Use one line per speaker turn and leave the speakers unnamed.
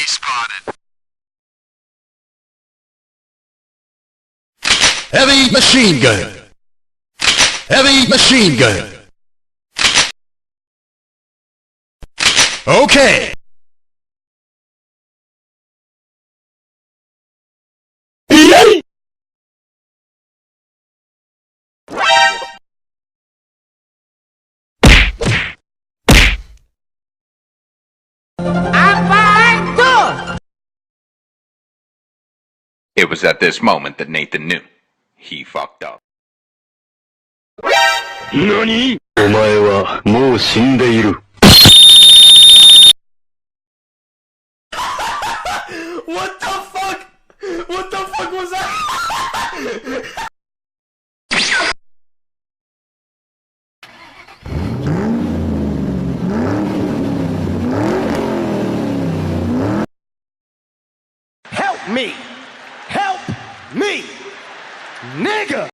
spotted.
Heavy machine gun. Heavy machine gun. Okay.
It was at this moment that Nathan knew. He fucked up.
NANI?! お前はもう死んでいる。
What the fuck? What the fuck was that? Help me! Help me! Nigga!